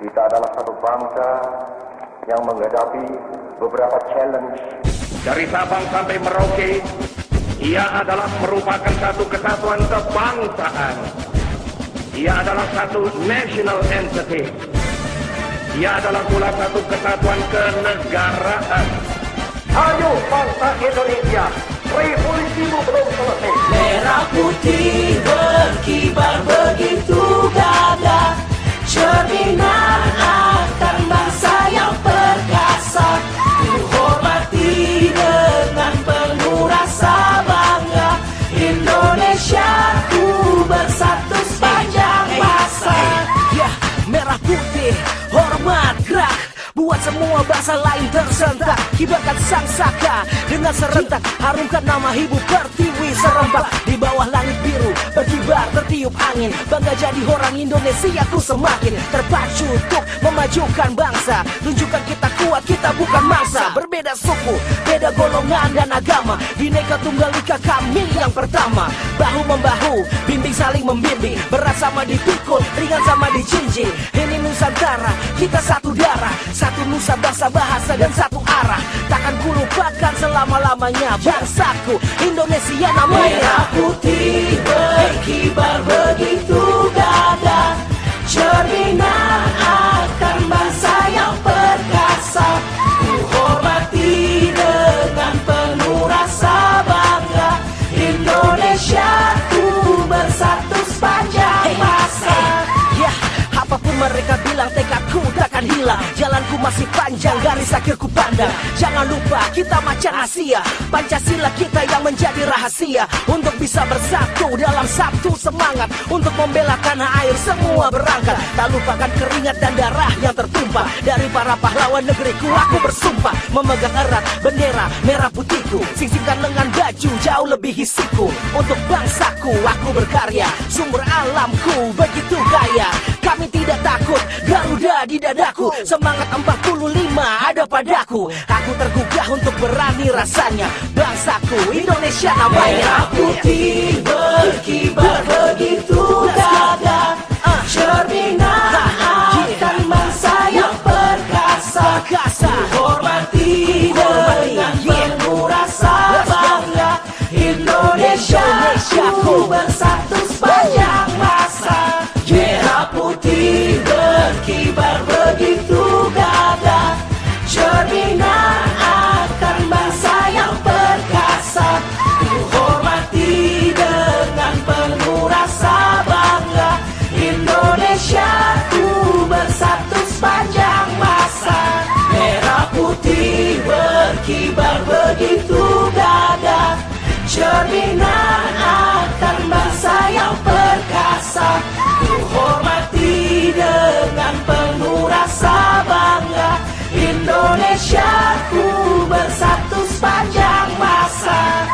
Kita adalah satu bangsa yang menghadapi beberapa challenge. Dari Sabang sampai Merauke, ia adalah merupakan satu kesatuan kebangsaan. Ia adalah satu national entity. Ia adalah pula satu kesatuan kenegaraan. Ayo bangsa Indonesia, revolusimu belum selesai. Merah putih berkibar begitu gagah, cerminan akan bangsa yang perkasa. Ku hormati dengan penuh rasa bangga, Indonesia ku bersatu sepanjang masa. Ya, merah putih, hormat gerak, buat semua bangsa lain tersentak. Kibarkan sang saka dengan serentak, harumkan nama ibu pertiwi serempak. Di bawah langit biru berkibar tertiup angin, bangga jadi orang Indonesia ku semakin terpacu untuk memajukan bangsa. Tunjukkan kita kuat, kita bukan mangsa. Berbeda suku, beda golongan dan agama, Bhinneka Tunggal Ika kami yang pertama. Bahu membahu, bimbing saling membimbing, berat sama dipikul, ringan sama dijinjing. Ini Nusantara, kita satu darah, satu nusa, bangsa, bahasa dan satu arah. Takkan ku lupakan selama-lamanya bangsaku Indonesia namanya. Merah putih berkibar begitu gagah, cerminan akan bangsa yang perkasa. Ku hormati dengan penuh rasa bangga, Indonesia ku bersatu sepanjang masa. Ya, apapun mereka bilang, tekadku takkan hilang. Jalanku masih panjang, garis akhirku pandang. Jangan lupa kita macan Asia, Pancasila kita yang menjadi rahasia. Untuk bisa bersatu dalam satu semangat, untuk membela tanah air semua berangkat. Tak lupakan keringat dan darah yang tertumpah dari para pahlawan negeriku. Aku bersumpah memegang erat bendera merah putihku, singsingkan lengan baju jauh lebih hisiku. Untuk bangsaku aku berkarya, sumber alamku begitu kaya. Kami tidak takut, Garuda di dadaku, semangat 45 ada padaku. Aku tergugah untuk berani rasanya, bangsaku Indonesia namanya. Merah putih berkibar begitu gagah, cerminan akan bangsa yang perkasa. Ku hormati dengan penuh rasa bangga, Indonesia ku bersatu sepanjang masa. Merah putih berkibar begitu gagah, cerminan akan bangsa yang perkasa. Ku hormati dengan penuh rasa bangga, Indonesia ku bersatu sepanjang masa. Merah putih berkibar begitu gagah, cerminan akan bangsa yang perkasa. Ku hormati dengan penuh rasa bangga, Indonesia ku bersatu sepanjang masa.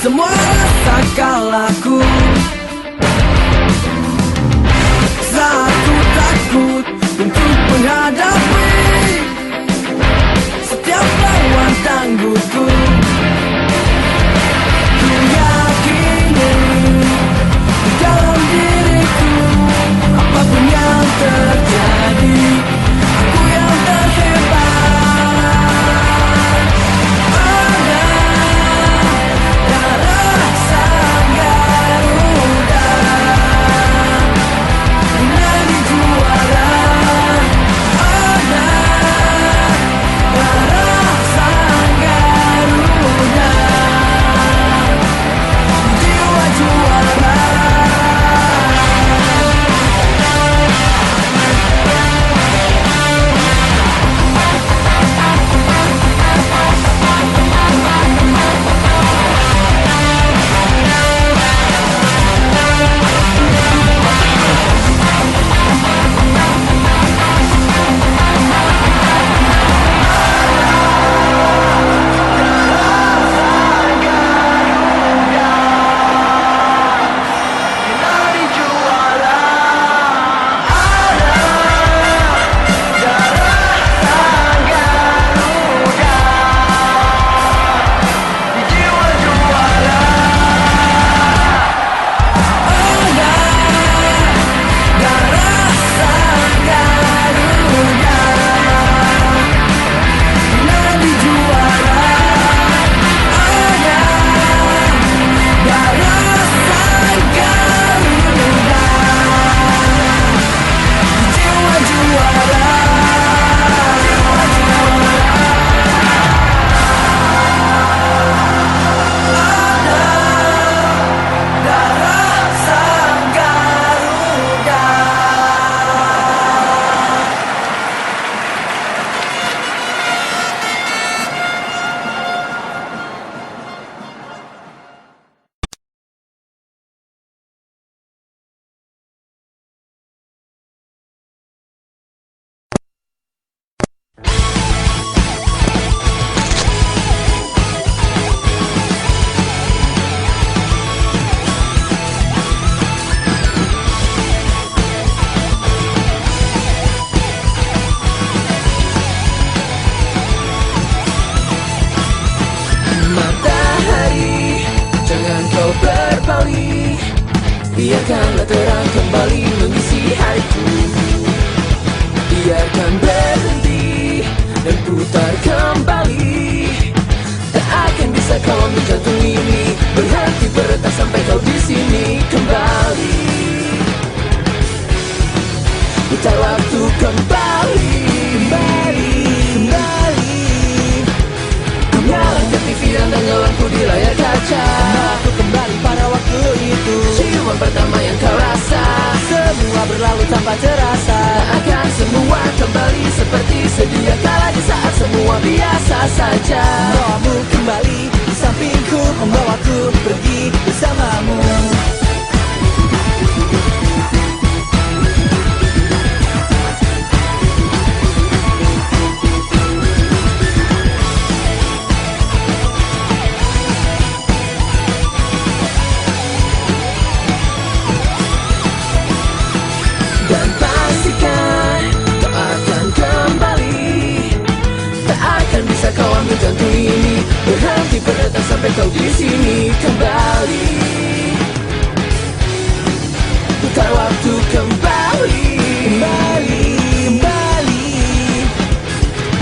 semua rasa kalahku. Saat ku takut untuk menghadapi setiap lawan tangguhku. Ku yakini dalam diriku, apapun yang terjadi, aku yang terhebat. Ada darah sang Garuda, menjadi juara. Ada darah sang Garuda, jiwa juara. Biarkanlah terang kembali mengisi hariku. Biarkan berhenti dan putar kembali. Tak akan bisa kau ambil jantung ini, berhenti berdetak sampai kau di sini kembali. Putar waktu kembali, kembali, kembali. Kau nyalakan TV dan tenggelamku di layar kaca. Aku kembali pada waktu itu. Ciuman pertama yang kau rasa, semua berlalu tanpa terasa. Tak akan semua kembali seperti sedia kala di saat semua biasa saja. Membawamu kembali di sampingku, membawaku pergi bersamamu. Dan pastikan kau akan kembali. Tak akan bisa kau ambil jantung ini, berhenti berdetak sampai kau di sini kembali. Putar waktu kembali, kembali, kembali.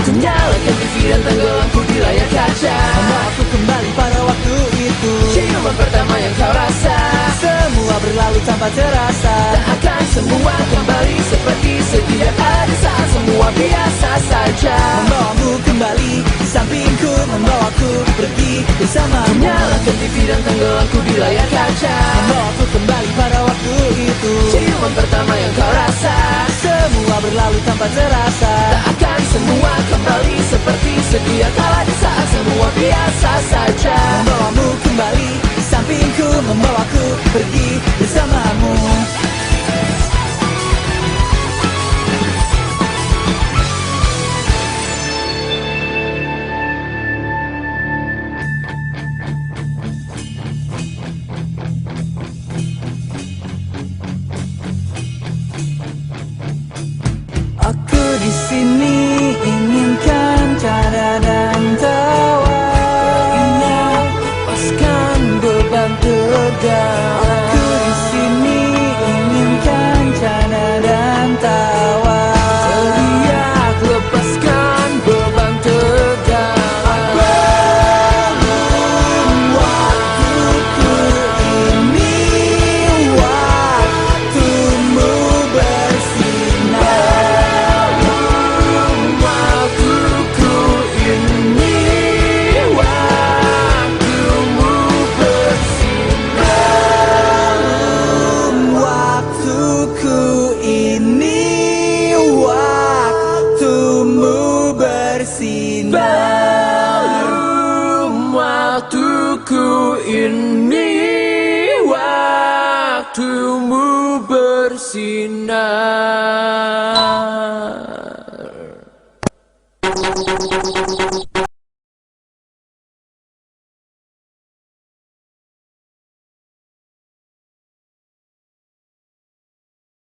Ku nyalakan TV dan tenggelamku di layar kaca. Membawaku kembali pada waktu itu. Ciuman pertama yang kau rasa, semua berlalu tanpa terasa. Tak akan semua kembali seperti sedia kala saat semua biasa saja. Membawamu kembali di sampingku, membawaku pergi bersamamu. Nyalakan TV dan tenggelamku di layar kaca. Membawaku kembali pada waktu itu. Ciuman pertama yang kau rasa, semua berlalu tanpa terasa. Tak akan semua kembali seperti sedia kala saat semua biasa saja. Membawamu kembali di sampingku, membawaku pergi bersamamu. tegang. Aku di sini inginkan canda dan tawa. Teriak lepaskan beban tegang. Belum waktuku ini, waktumu bersinar. Belum waktuku ini, waktumu bersinar. Belum waktuku ini, waktumu bersinar. Belum waktuku ini, waktumu bersinar.